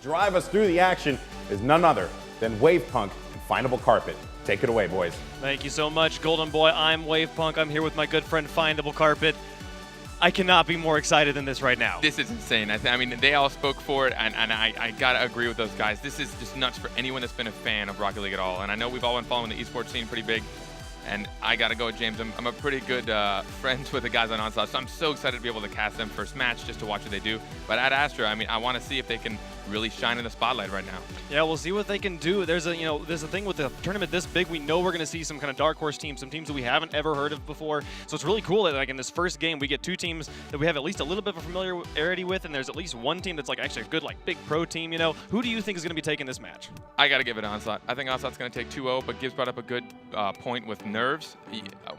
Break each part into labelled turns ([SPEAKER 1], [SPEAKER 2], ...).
[SPEAKER 1] drive us through the action is none other than Wavepunk and Findable Carpet. Take it away, boys.
[SPEAKER 2] Thank you so much, Golden Boy. I'm Wavepunk. I'm here with my good friend Findable Carpet. I cannot be more excited than this right now.
[SPEAKER 3] This is insane. I mean, they all spoke for it, and I gotta agree with those guys. This is just nuts for anyone that's been a fan of Rocket League at all. And I know we've all been following the esports scene pretty big. And I gotta go with James. I'm a pretty good friends with the guys on Onslaught, so I'm so excited to be able to cast them first match just to watch what they do. But at Astra, I mean, I want to see if they can really shine in the spotlight right now.
[SPEAKER 2] Yeah, we'll see what they can do. There's a thing with the tournament this big. We know we're going to see some kind of dark horse teams, some teams that we haven't ever heard of before. So it's really cool that like in this first game we get two teams that we have at least a little bit of familiarity with, and there's at least one team that's like actually a good like big pro team. Who do you think is going to be taking this match?
[SPEAKER 3] I got to give it Onslaught. I think Onslaught's going to take 2-0, but Gibbs brought up a good point with nerves.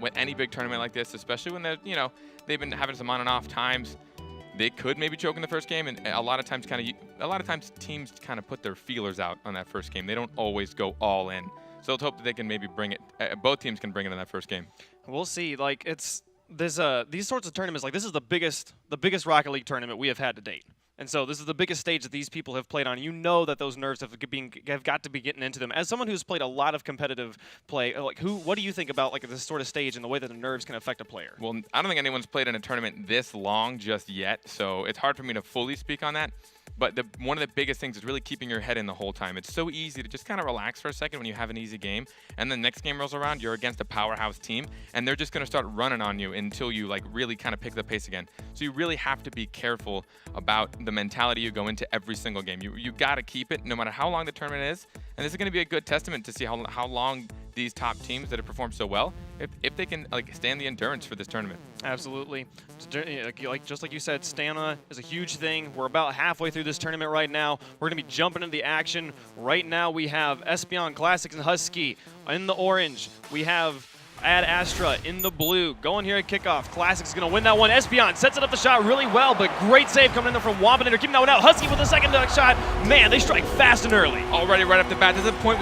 [SPEAKER 3] With any big tournament like this, especially when they've been having some on and off times. They could maybe choke in the first game, and a lot of times teams kind of put their feelers out on that first game. They don't always go all in. So let's hope that they can maybe bring it. Both teams can bring it in that first game.
[SPEAKER 2] We'll see. Like these sorts of tournaments. Like this is the biggest Rocket League tournament we have had to date. And so this is the biggest stage that these people have played on. You know that those nerves have got to be getting into them. As someone who's played a lot of competitive play, what do you think about like this sort of stage and the way that the nerves can affect a player?
[SPEAKER 3] Well, I don't think anyone's played in a tournament this long just yet, so it's hard for me to fully speak on that. But one of the biggest things is really keeping your head in the whole time. It's so easy to just kind of relax for a second when you have an easy game, and the next game rolls around, you're against a powerhouse team, and they're just going to start running on you until you like really kind of pick the pace again. So you really have to be careful about the mentality you go into every single game. You got to keep it no matter how long the tournament is, and this is going to be a good testament to see how long these top teams that have performed so well, if they can like stand the endurance for this tournament.
[SPEAKER 2] Absolutely. Just like you said, stamina is a huge thing. We're about halfway through this tournament right now. We're going to be jumping into the action. Right now we have Espeon, Classics, and Husky in the orange. We have Astra in the blue. Going here at kickoff. Classics is going to win that one. Espeon sets it up the shot really well, but great save coming in there from Wampinator, keeping that one out. Husky with the second shot. Man, they strike fast and early.
[SPEAKER 3] Already right off the bat. This is a point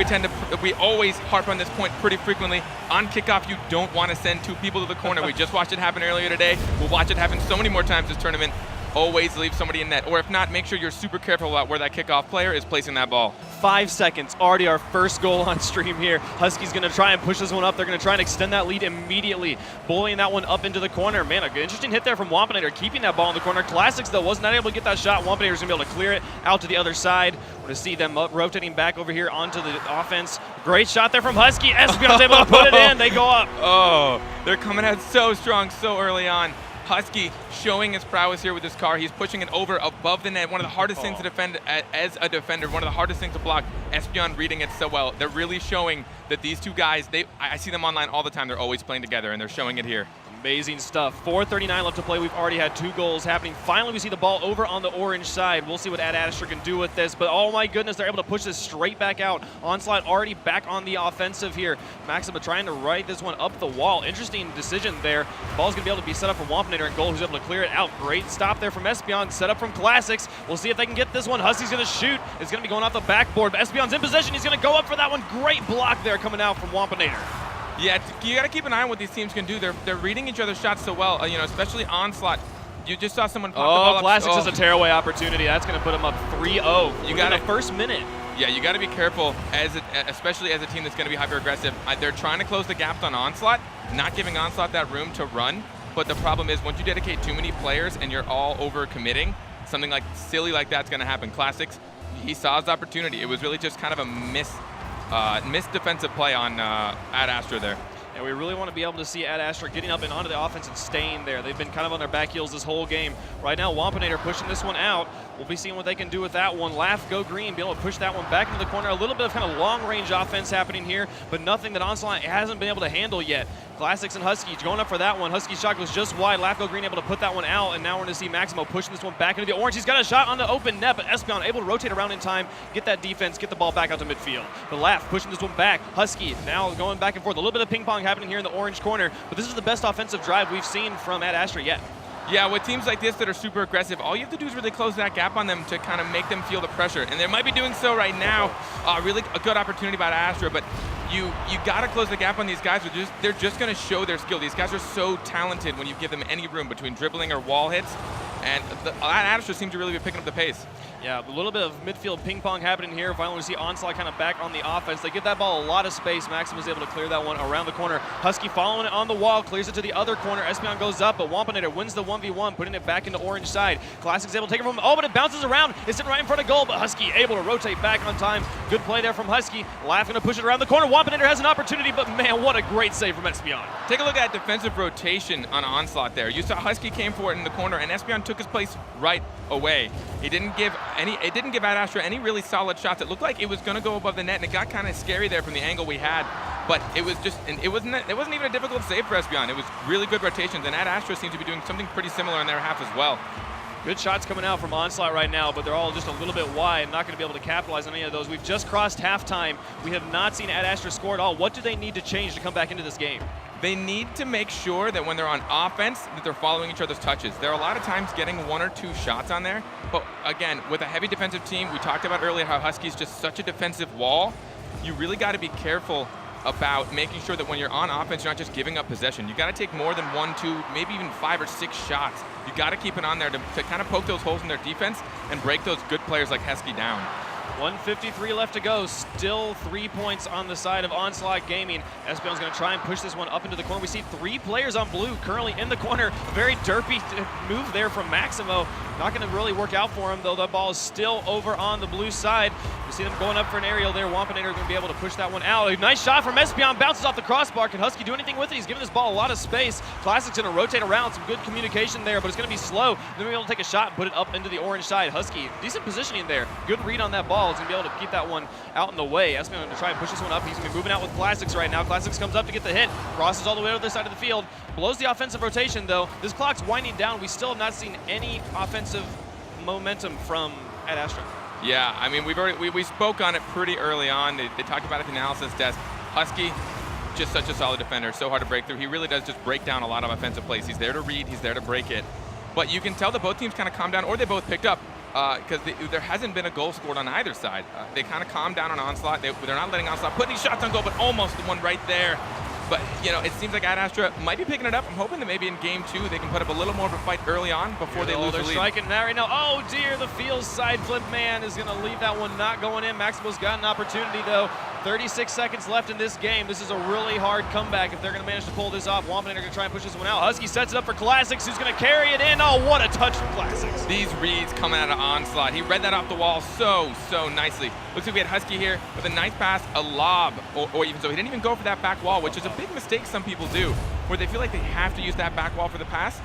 [SPEAKER 3] we always harp on this point pretty frequently. On kickoff, you don't want to send two people to the corner. We just watched it happen earlier today. We'll watch it happen so many more times this tournament. Always leave somebody in net, or if not, make sure you're super careful about where that kickoff player is placing that ball.
[SPEAKER 2] 5 seconds, already our first goal on stream here. Husky's going to try and push this one up. They're going to try and extend that lead immediately, bullying that one up into the corner. Man, an interesting hit there from Wampinator, keeping that ball in the corner. Classics, though, was not able to get that shot. Wampinator's going to be able to clear it out to the other side. We're going to see them rotating back over here onto the offense. Great shot there from Husky. Espeon's able to put it in. They go up.
[SPEAKER 3] Oh, they're coming out so strong so early on. Husky showing his prowess here with this car. He's pushing it over above the net. One of the hardest things to defend as a defender, one of the hardest things to block. Espeon reading it so well. They're really showing that these two guys, I see them online all the time. They're always playing together, and they're showing it here.
[SPEAKER 2] Amazing stuff. 4:39 left to play. We've already had 2 goals happening. Finally, we see the ball over on the orange side. We'll see what Astra can do with this, but oh my goodness, they're able to push this straight back out. Onslaught already back on the offensive here. Maxima trying to ride this one up the wall. Interesting decision there. Ball's going to be able to be set up for Wampinator and goal, who's able to clear it out. Great stop there from Espeon. Set up from Classics. We'll see if they can get this one. Husky's going to shoot. It's going to be going off the backboard, but Espeon's in position. He's going to go up for that one. Great block there coming out from Wampinator.
[SPEAKER 3] Yeah, you got to keep an eye on what these teams can do. They're reading each other's shots so well, especially Onslaught. You just saw someone pop the ball up.
[SPEAKER 2] Classics is a tearaway opportunity. That's going to put them up 3-0 within the first minute.
[SPEAKER 3] Yeah, you got to be careful, especially as a team that's going to be hyper-aggressive. They're trying to close the gap on Onslaught, not giving Onslaught that room to run. But the problem is once you dedicate too many players and you're all over-committing, something like silly like that's going to happen. Classics, he saw his opportunity. It was really just kind of a missed defensive play on at Astra there.
[SPEAKER 2] And we really want to be able to see Astra getting up and onto the offense and staying there. They've been kind of on their back heels this whole game. Right now, Wampinator pushing this one out. We'll be seeing what they can do with that one. Laugh, go green, be able to push that one back into the corner. A little bit of kind of long-range offense happening here, but nothing that Onslaught hasn't been able to handle yet. Classics and Husky going up for that one. Husky's shot goes just wide. Laugh, go green able to put that one out, and now we're going to see Maximo pushing this one back into the orange. He's got a shot on the open net, but Espeon able to rotate around in time, get that defense, get the ball back out to midfield. But Laugh pushing this one back. Husky now going back and forth. A little bit of ping-pong happening here in the orange corner, but this is the best offensive drive we've seen from Astra yet.
[SPEAKER 3] Yeah, with teams like this that are super aggressive, all you have to do is really close that gap on them to kind of make them feel the pressure. And they might be doing so right now. Really a good opportunity by Astra, but you got to close the gap on these guys. They're just going to show their skill. These guys are so talented when you give them any room between dribbling or wall hits. And Astra seems to really be picking up the pace.
[SPEAKER 2] Yeah, a little bit of midfield ping pong happening here. Finally, we see Onslaught kind of back on the offense. They give that ball a lot of space. Maxim is able to clear that one around the corner. Husky following it on the wall, clears it to the other corner. Espeon goes up, but Wampinator wins the 1v1, putting it back into orange side. Classic's able to take it from him. Oh, but it bounces around. It's sitting right in front of goal, but Husky able to rotate back on time. Good play there from Husky. Laugh going to push it around the corner. Wampinator has an opportunity, but man, what a great save from Espeon.
[SPEAKER 3] Take a look at defensive rotation on Onslaught there. You saw Husky came for it in the corner, and Espeon took his place right away. It didn't give Astra any really solid shots. It looked like it was going to go above the net, and it got kind of scary there from the angle we had. But it was just, and it wasn't even a difficult save for Espeon. It was really good rotations, and Astra seems to be doing something pretty similar in their half as well.
[SPEAKER 2] Good shots coming out from Onslaught right now, but they're all just a little bit wide. Not going to be able to capitalize on any of those. We've just crossed halftime. We have not seen Astra score at all. What do they need to change to come back into this game?
[SPEAKER 3] They need to make sure that when they're on offense, that they're following each other's touches. They're a lot of times getting 1 or 2 shots on there, but again, with a heavy defensive team, we talked about earlier how Husky's just such a defensive wall. You really got to be careful about making sure that when you're on offense, you're not just giving up possession. You got to take more than 1, 2, maybe even 5 or 6 shots. You got to keep it on there to kind of poke those holes in their defense and break those good players like Husky down.
[SPEAKER 2] 1:53 left to go. Still 3 points on the side of Onslaught Gaming. Espeon's going to try and push this one up into the corner. We see 3 players on blue currently in the corner. A very derpy move there from Maximo. Not going to really work out for him, though. The ball is still over on the blue side. We see them going up for an aerial there. Wampinator going to be able to push that one out. A nice shot from Espeon. Bounces off the crossbar. Can Husky do anything with it? He's giving this ball a lot of space. Classic's going to rotate around. Some good communication there, but it's going to be slow. Then we'll be able to take a shot and put it up into the orange side. Husky, decent positioning there. Good read on that ball. He's going to be able to keep that one out in the way. Espeon going to try and push this one up. He's going to be moving out with Classics right now. Classics comes up to get the hit. Crosses all the way to the other side of the field. Blows the offensive rotation, though. This clock's winding down. We still have not seen any offensive momentum from Astra.
[SPEAKER 3] Yeah, I mean, we spoke on it pretty early on. They talked about it at the analysis desk. Husky, just such a solid defender, so hard to break through. He really does just break down a lot of offensive plays. He's there to read, he's there to break it. But you can tell that both teams kind of calmed down, or they both picked up, because there hasn't been a goal scored on either side. They kind of calmed down on Onslaught. They're not letting Onslaught put any shots on goal, but almost the one right there. But, you know, it seems like Astra might be picking it up. I'm hoping that maybe in game 2 they can put up a little more of a fight early on before they lose the lead.
[SPEAKER 2] They're striking that right now. Oh, dear, the field side flip man is going to leave that one not going in. Maximo's got an opportunity, though. 36 seconds left in this game. This is a really hard comeback if they're going to manage to pull this off. Wampinator going to try and push this one out. Husky sets it up for Classics, who's going to carry it in. Oh, what a touch from Classics.
[SPEAKER 3] These reads coming out of Onslaught. He read that off the wall so nicely. Looks like we had Husky here with a nice pass, a lob, or even so. He didn't even go for that back wall, which is a big mistake some people do, where they feel like they have to use that back wall for the pass.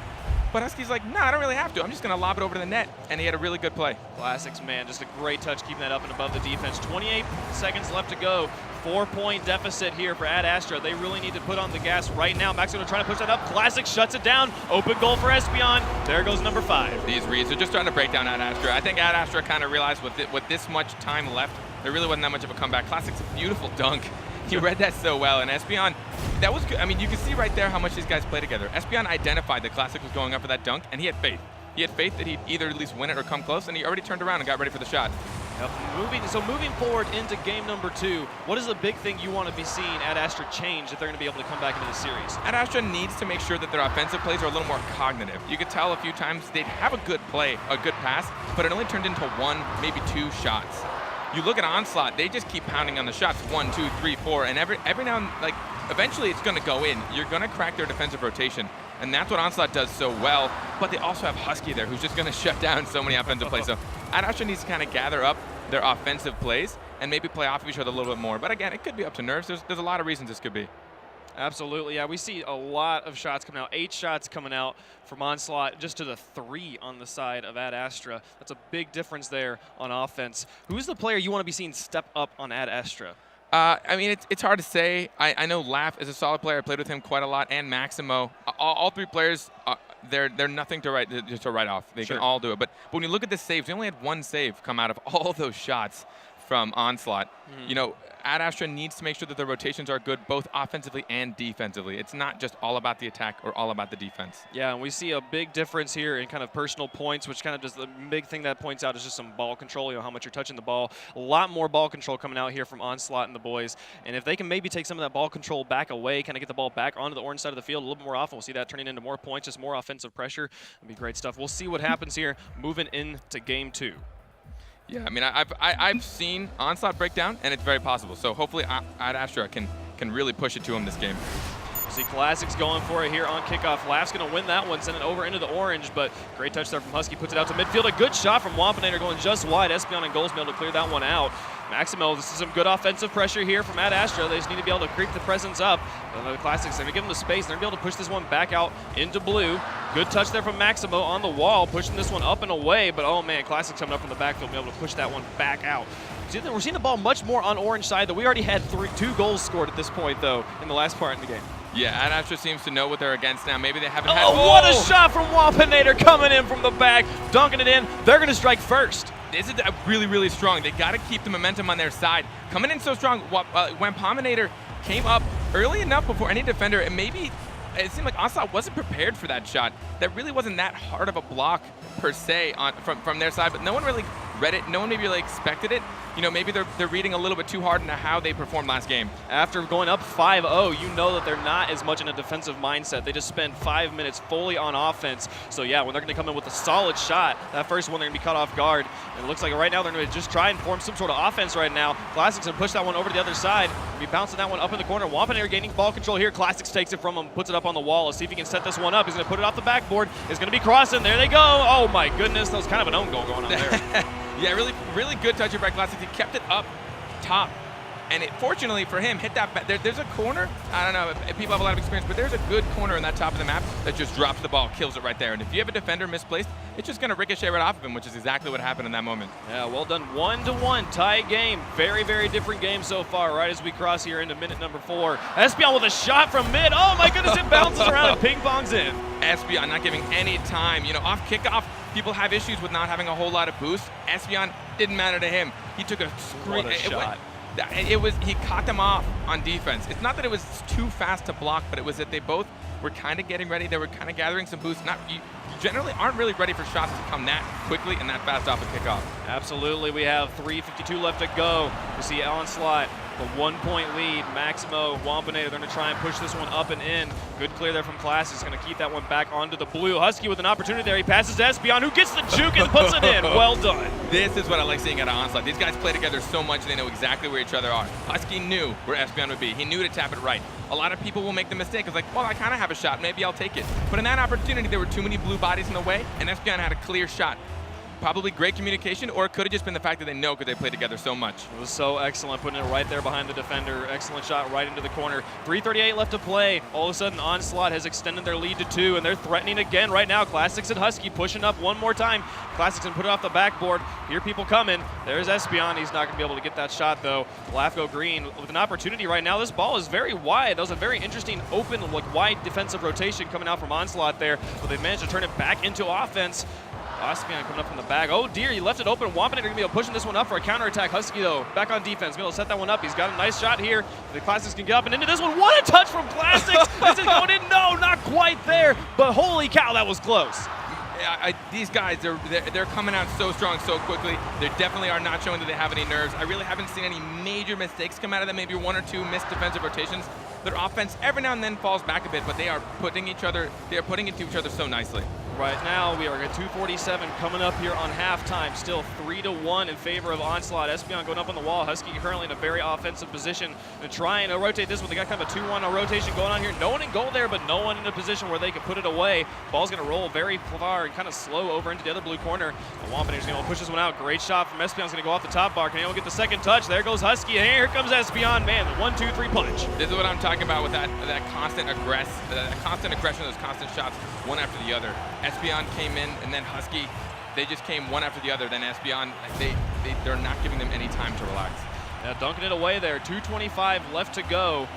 [SPEAKER 3] But Husky's like, nah, I don't really have to. I'm just going to lob it over to the net. And he had a really good play.
[SPEAKER 2] Classics, man, just a great touch keeping that up and above the defense. 28 seconds left to go. 4-point deficit here for Astra. They really need to put on the gas right now. Max going to try to push that up. Classic shuts it down. Open goal for Espeon. There goes number 5.
[SPEAKER 3] These reads are just starting to break down Astra. I think Astra kind of realized with this much time left, there really wasn't that much of a comeback. Classic's a beautiful dunk. He read that so well, and Espeon, that was good. I mean, you can see right there how much these guys play together. Espeon identified that Classic was going up for that dunk, and he had faith. He had faith that he'd either at least win it or come close, and he already turned around and got ready for the shot.
[SPEAKER 2] Yep. Moving forward into game number 2, what is the big thing you want to be seeing Astra change if they're going to be able to come back into the series?
[SPEAKER 3] Astra needs to make sure that their offensive plays are a little more cognitive. You could tell a few times they'd have a good play, a good pass, but it only turned into 1, maybe 2 shots. You look at Onslaught, they just keep pounding on the shots, 1, 2, 3, 4, and every now and like eventually it's going to go in. You're going to crack their defensive rotation, and that's what Onslaught does so well. But they also have Husky there, who's just going to shut down so many offensive plays. So Astra needs to kind of gather up their offensive plays and maybe play off of each other a little bit more. But again, it could be up to nerves. There's a lot of reasons this could be.
[SPEAKER 2] Absolutely, yeah. We see a lot of shots coming out. 8 shots coming out from Onslaught, just to the 3 on the side of Astra. That's a big difference there on offense. Who's the player you want to be seeing step up on Astra?
[SPEAKER 3] I mean, it's hard to say. I know Laugh is a solid player. I played with him quite a lot, and Maximo. All 3 players, they're nothing to write off. They can all do it. But when you look at the saves, we only had 1 save come out of all those shots from Onslaught. You know, Astra needs to make sure that the rotations are good both offensively and defensively. It's not just all about the attack or all about the defense.
[SPEAKER 2] Yeah, and we see a big difference here in kind of personal points, which kind of just the big thing that points out is just some ball control, you know, how much you're touching the ball. A lot more ball control coming out here from Onslaught and the boys. And if they can maybe take some of that ball control back away, kind of get the ball back onto the orange side of the field a little bit more often, we'll see that turning into more points, just more offensive pressure. That'd be great stuff. We'll see what happens here moving into game 2.
[SPEAKER 3] Yeah, I mean, I've seen Onslaught break down, and it's very possible. So hopefully Astra can really push it to him this game.
[SPEAKER 2] See Classics going for it here on kickoff. Laugh's going to win that one, send it over into the orange, but great touch there from Husky, puts it out to midfield. A good shot from Wampinator going just wide. Espion and Goldsmail to clear that one out. Maximo, this is some good offensive pressure here from Astra. They just need to be able to creep the presence up. And the Classics, they're going to give them the space. They're going to be able to push this one back out into blue. Good touch there from Maximo on the wall, pushing this one up and away. But, oh, man, Classics coming up from the backfield, be able to push that one back out. We're seeing the ball much more on orange side, though. We already had 2 goals scored at this point, though, in the last part in the game.
[SPEAKER 3] Yeah, Astra seems to know what they're against now. Maybe they haven't had...
[SPEAKER 2] Oh, what a shot from Wampinator coming in from the back, dunking it in. They're going to strike first.
[SPEAKER 3] This is really, really strong. They got to keep the momentum on their side. Coming in so strong, when Wampinator came up early enough before any defender, and maybe it seemed like Onslaught wasn't prepared for that shot. That really wasn't that hard of a block per se from their side, but no one really read it. No one maybe really expected it. You know, maybe they're reading a little bit too hard into how they performed last game.
[SPEAKER 2] After going up 5-0, you know that they're not as much in a defensive mindset. They just spend 5 minutes fully on offense. So yeah, when they're going to come in with a solid shot, that first one they're going to be caught off guard. And it looks like right now they're going to just try and form some sort of offense right now. Classics and push that one over to the other side. Be bouncing that one up in the corner. Wampinator gaining ball control here. Classics takes it from him, puts it up on the wall. Let's see if he can set this one up. He's going to put it off the backboard. It's going to be crossing. There they go. Oh my goodness, that was kind of an own goal going on there.
[SPEAKER 3] Yeah, really good touch by Classics. He kept it up top. And it, fortunately for him, hit that. There's a corner. I don't know if people have a lot of experience, but there's a good corner in that top of the map that just drops the ball, kills it right there. And if you have a defender misplaced, it's just going to ricochet right off of him, which is exactly what happened in that moment.
[SPEAKER 2] Yeah, well done. 1-1 tie game. Very, very different game so far. Right as we cross here into minute number 4. Espion with a shot from mid. Oh my goodness! It bounces around and ping pongs in.
[SPEAKER 3] Espion not giving any time. You know, off kickoff, people have issues with not having a whole lot of boost. Espion didn't matter to him. He took a screen.
[SPEAKER 2] What a shot.
[SPEAKER 3] He caught them off on defense. It's not that it was too fast to block, but it was that they both were kind of getting ready. They were kind of gathering some boost. You generally aren't really ready for shots to come that quickly and that fast off a kickoff.
[SPEAKER 2] Absolutely. We have 3:52 left to go. We see Onslaught, the 1-point lead. Maximo, Wampinator, they're going to try and push this one up and in. Good clear there from Classics. Going to keep that one back onto the blue. Husky with an opportunity there. He passes to Espion, who gets the juke and puts it in. Well done.
[SPEAKER 3] This is what I like seeing out of Onslaught. These guys play together so much, they know exactly where each other are. Husky knew where Espion would be. He knew to tap it right. A lot of people will make the mistake of like, well, I kind of have a shot. Maybe I'll take it. But in that opportunity, there were too many blue bodies in the way, and Espion had a clear shot. Probably great communication, or it could have just been the fact that they know because they play together so much.
[SPEAKER 2] It was so excellent, putting it right there behind the defender. Excellent shot right into the corner. 3:38 left to play. All of a sudden, Onslaught has extended their lead to 2, and they're threatening again right now. Classics and Husky pushing up one more time. Classics and put it off the backboard. Hear people coming. There's Espion. He's not going to be able to get that shot, though. Lafco Green with an opportunity right now. This ball is very wide. That was a very interesting, open, wide defensive rotation coming out from Onslaught there, but they managed to turn it back into offense. Espion coming up from the bag. Oh dear, he left it open. Wampinator going to be able to pushing this one up for a counterattack. Husky, though, back on defense. Be able to set that one up. He's got a nice shot here. The Classics can get up and into this one. What a touch from Classics! This is going in. No, not quite there. But holy cow, that was close.
[SPEAKER 3] These guys, they're coming out so strong so quickly. They definitely are not showing that they have any nerves. I really haven't seen any major mistakes come out of them. Maybe 1 or 2 missed defensive rotations. Their offense every now and then falls back a bit, but they are putting it to each other so nicely.
[SPEAKER 2] Right now, we are at 2:47 coming up here on halftime. Still 3-1 in favor of Onslaught. Espion going up on the wall. Husky currently in a very offensive position and trying to rotate this one. They got kind of a 2-1 rotation going on here. No one in goal there, but no one in a position where they can put it away. Ball's going to roll very far and kind of slow over into the other blue corner. The Wampinator's going to push this one out. Great shot from Espion's going to go off the top bar. Can anyone get the second touch? There goes Husky. And here comes Espion. Man, the 1-2-3 punch.
[SPEAKER 3] This is what I'm talking about with that constant aggression, those constant shots, one after the other. Espion came in, and then Husky, they just came one after the other. Then Espion, they're not giving them any time to relax.
[SPEAKER 2] Yeah, dunking it away there. 2:25 left to go.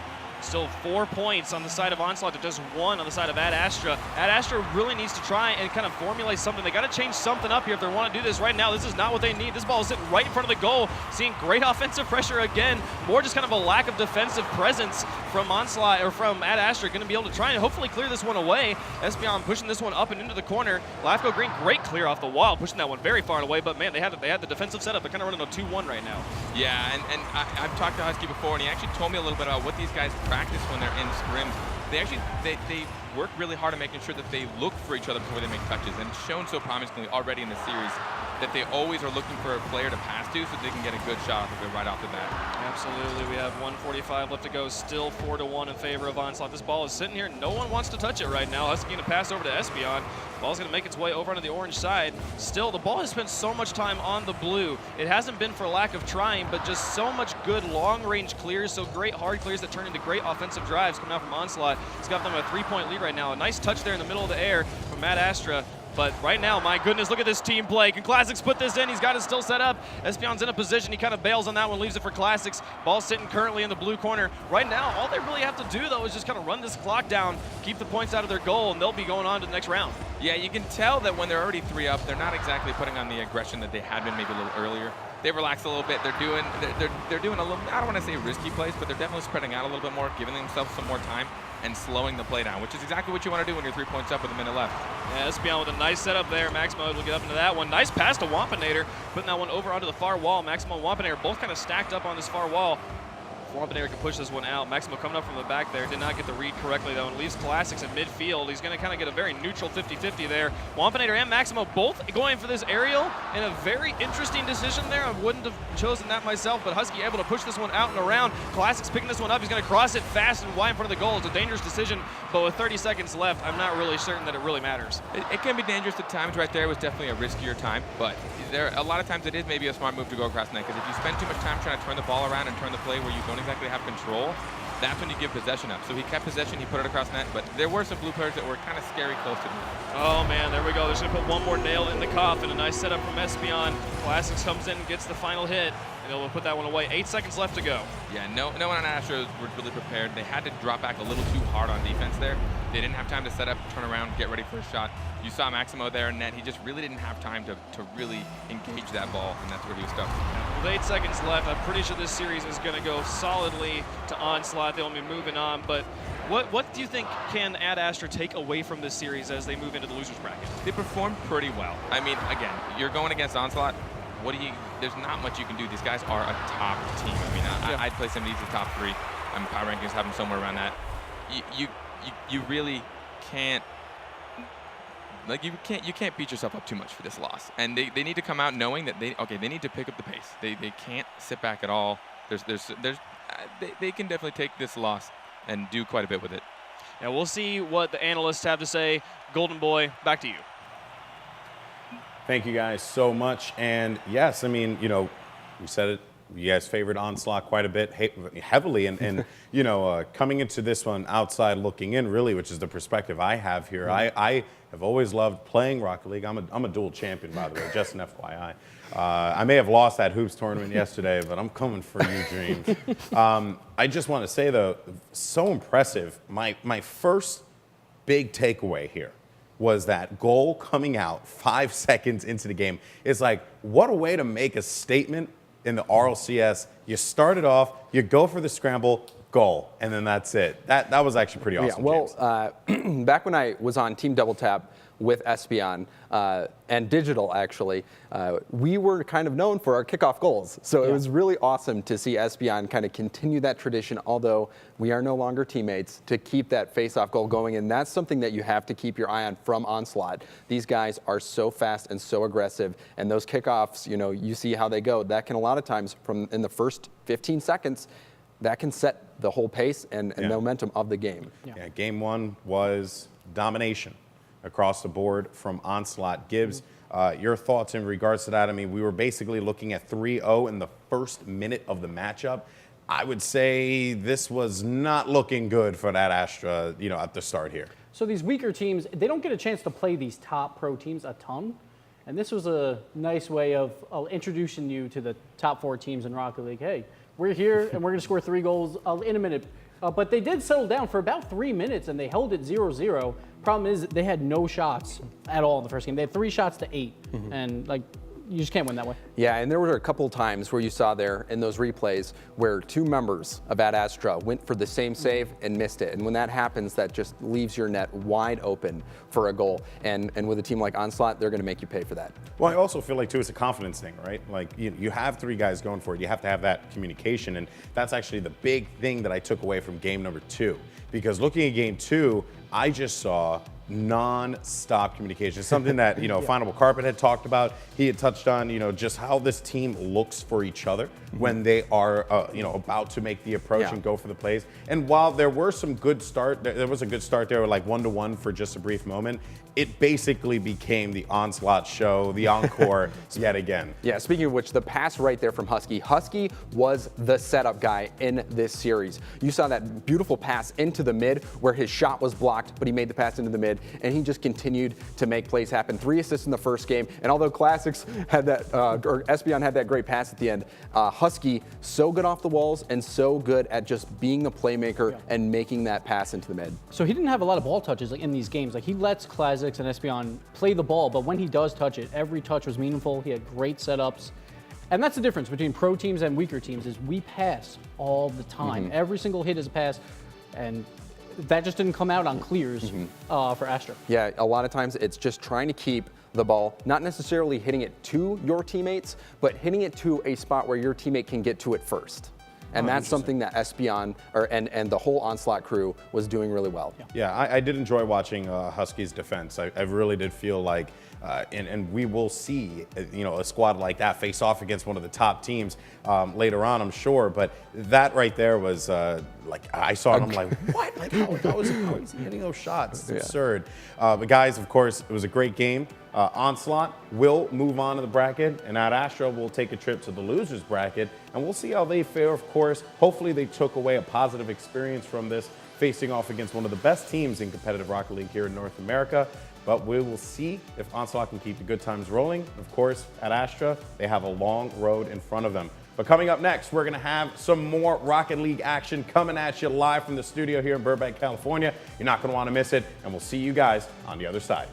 [SPEAKER 2] Still 4 points on the side of Onslaught to just 1 on the side of Astra. Astra really needs to try and kind of formulate something. They got to change something up here if they want to do this right now. This is not what they need. This ball is sitting right in front of the goal. Seeing great offensive pressure again. More just kind of a lack of defensive presence from Onslaught or from Astra. Going to be able to try and hopefully clear this one away. Espeon pushing this one up and into the corner. Lafco Green, great clear off the wall, pushing that one very far away. But man, they had the defensive setup. They're kind of running a 2-1 right now.
[SPEAKER 3] Yeah, and I've talked to Husky before, and he actually told me a little bit about what these guys practice when they're in scrims. They work really hard at making sure that they look for each other before they make touches, and it's shown so promisingly already in the series that they always are looking for a player to pass to so they can get a good shot off of it right off the bat.
[SPEAKER 2] Absolutely. We have 1:45 left to go. Still 4-1 in favor of Onslaught. This ball is sitting here. No one wants to touch it right now. Husky going to pass over to Espeon. Ball's going to make its way over onto the orange side. Still, the ball has spent so much time on the blue. It hasn't been for lack of trying, but just so much good long-range clears, so great hard clears that turn into great offensive drives coming out from Onslaught. It's got them a 3-point lead right now. A nice touch there in the middle of the air from Astra. But right now, my goodness, look at this team play. Can Classics put this in? He's got it still set up. Espeon's in a position. He kind of bails on that one, leaves it for Classics. Ball sitting currently in the blue corner. Right now, all they really have to do, though, is just kind of run this clock down, keep the points out of their goal, and they'll be going on to the next round.
[SPEAKER 3] Yeah, you can tell that when they're already 3 up, they're not exactly putting on the aggression that they had been maybe a little earlier. They relax a little bit. They're doing a little, I don't want to say risky plays, but they're definitely spreading out a little bit more, giving themselves some more time and slowing the play down, which is exactly what you want to do when you're 3 points up with a minute left.
[SPEAKER 2] Yeah, Espeon with a nice setup there. Maximo will get up into that one. Nice pass to Wampinator, putting that one over onto the far wall. Maximo and Wampinator both kind of stacked up on this far wall. Wampinator can push this one out. Maximo coming up from the back there. Did not get the read correctly, though, and leaves Classics in midfield. He's going to kind of get a very neutral 50-50 there. Wampinator and Maximo both going for this aerial, and a very interesting decision there. I wouldn't have chosen that myself, but Husky able to push this one out and around. Classics picking this one up. He's going to cross it fast and wide in front of the goal. It's a dangerous decision, but with 30 seconds left, I'm not really certain that it really matters.
[SPEAKER 3] It can be dangerous at times. Right there it was definitely a riskier time, but a lot of times it is maybe a smart move to go across net, because if you spend too much time trying to turn the ball around and turn the play where you don't exactly have control, that's when you give possession up. So he kept possession, he put it across net, but there were some blue players that were kind of scary close to him.
[SPEAKER 2] Oh man, there we go. They're just gonna put one more nail in the coffin. A nice setup from Espeon. Classics comes in and gets the final hit, and they'll put that one away. 8 seconds left to go.
[SPEAKER 3] Yeah, no one on Astros were really prepared. They had to drop back a little too hard on defense there. They didn't have time to set up, turn around, get ready for a shot. You saw Maximo there in net. He just really didn't have time to really engage that ball, and that's where he was stuck.
[SPEAKER 2] With 8 seconds left, I'm pretty sure this series is going to go solidly to Onslaught. They'll be moving on, but what do you think can Astra take away from this series as they move into the losers bracket?
[SPEAKER 3] They performed pretty well. I mean, again, you're going against Onslaught. There's not much you can do. These guys are a top team. I mean, I'd place them in the top 3. Power rankings have them somewhere around that. You really can't. Like, you can't beat yourself up too much for this loss, and they need to come out knowing that they need to pick up the pace. They can't sit back at all. They can definitely take this loss and do quite a bit with it.
[SPEAKER 2] Yeah, we'll see what the analysts have to say. Golden Boy, back to you.
[SPEAKER 1] Thank you guys so much. And yes, I mean, you know, we said it. You guys favored Onslaught quite a bit, heavily, and you know, coming into this one outside looking in, really, which is the perspective I have here. I have always loved playing Rocket League. I'm a dual champion, by the way, just an FYI. I may have lost that hoops tournament yesterday, but I'm coming for you, Dreams. I just want to say, though, so impressive. My first big takeaway here was that goal coming out 5 seconds into the game. It's like, what a way to make a statement in the RLCS. You start it off, you go for the scramble, goal, and then that's it. That was actually pretty awesome.
[SPEAKER 4] Yeah, well, back when I was on Team Double Tap with Espeon and Digital, actually, we were kind of known for our kickoff goals. So it was really awesome to see Espeon kind of continue that tradition, although we are no longer teammates, to keep that face-off goal going. And that's something that you have to keep your eye on from Onslaught. These guys are so fast and so aggressive, and those kickoffs, you know, you see how they go. That can a lot of times, from in the first 15 seconds, that can set the whole pace and momentum of the game.
[SPEAKER 1] Yeah, game one was domination across the board from Onslaught. Gibbs, your thoughts in regards to that? I mean, we were basically looking at 3-0 in the first minute of the matchup. I would say this was not looking good for that Astra, you know, at the start here.
[SPEAKER 5] So these weaker teams, they don't get a chance to play these top pro teams a ton. And this was a nice way of introducing you to the top 4 teams in Rocket League. Hey, we're here and we're going to score 3 goals in a minute. But they did settle down for about 3 minutes, and they held it 0-0. Problem is, they had no shots at all in the first game. They had 3 shots to 8, and like, you just can't win that way.
[SPEAKER 4] Yeah, and there were a couple of times where you saw there in those replays where 2 members of Astra went for the same save and missed it. And when that happens, that just leaves your net wide open for a goal. And with a team like Onslaught, they're going to make you pay for that.
[SPEAKER 1] Well, I also feel like, too, it's a confidence thing, right? Like, you have 3 guys going for it. You have to have that communication. And that's actually the big thing that I took away from game number 2. Because looking at game 2, I just saw non-stop communication. Something that, Final Carpet had talked about. He had touched on, just how this team looks for each other when they are, about to make the approach and go for the plays. And while there were some good start, there was a good start there, like 1-1 for just a brief moment. It basically became the Onslaught show, the encore, yet again.
[SPEAKER 4] Yeah, speaking of which, the pass right there from Husky. Husky was the setup guy in this series. You saw that beautiful pass into the mid where his shot was blocked, but he made the pass into the mid, and he just continued to make plays happen. 3 assists in the first game, and although Classics had that, or Espeon had that great pass at the end, Husky, so good off the walls and so good at just being a playmaker and making that pass into the mid.
[SPEAKER 5] So he didn't have a lot of ball touches in these games. Like, he lets Classics and Espeon play the ball, but when he does touch it, every touch was meaningful. He had great setups. And that's the difference between pro teams and weaker teams, is we pass all the time. Every single hit is a pass, and that just didn't come out on clears for Astra.
[SPEAKER 4] Yeah, a lot of times it's just trying to keep the ball, not necessarily hitting it to your teammates, but hitting it to a spot where your teammate can get to it first. And that's something that Espeon and the whole Onslaught crew was doing really well.
[SPEAKER 1] Yeah, I did enjoy watching Husky's defense. I really did feel like, and we will see, a squad like that face off against one of the top teams later on, I'm sure. But that right there was like, I saw it, I'm like, what? Like, how is he hitting those shots? It's absurd. But guys, of course, it was a great game. Onslaught will move on to the bracket, and Astra will take a trip to the losers bracket, and we'll see how they fare, of course. Hopefully they took away a positive experience from this, facing off against one of the best teams in competitive Rocket League here in North America. But we will see if Onslaught can keep the good times rolling. Of course, at Astra, they have a long road in front of them. But coming up next, we're going to have some more Rocket League action coming at you live from the studio here in Burbank, California. You're not going to want to miss it, and we'll see you guys on the other side.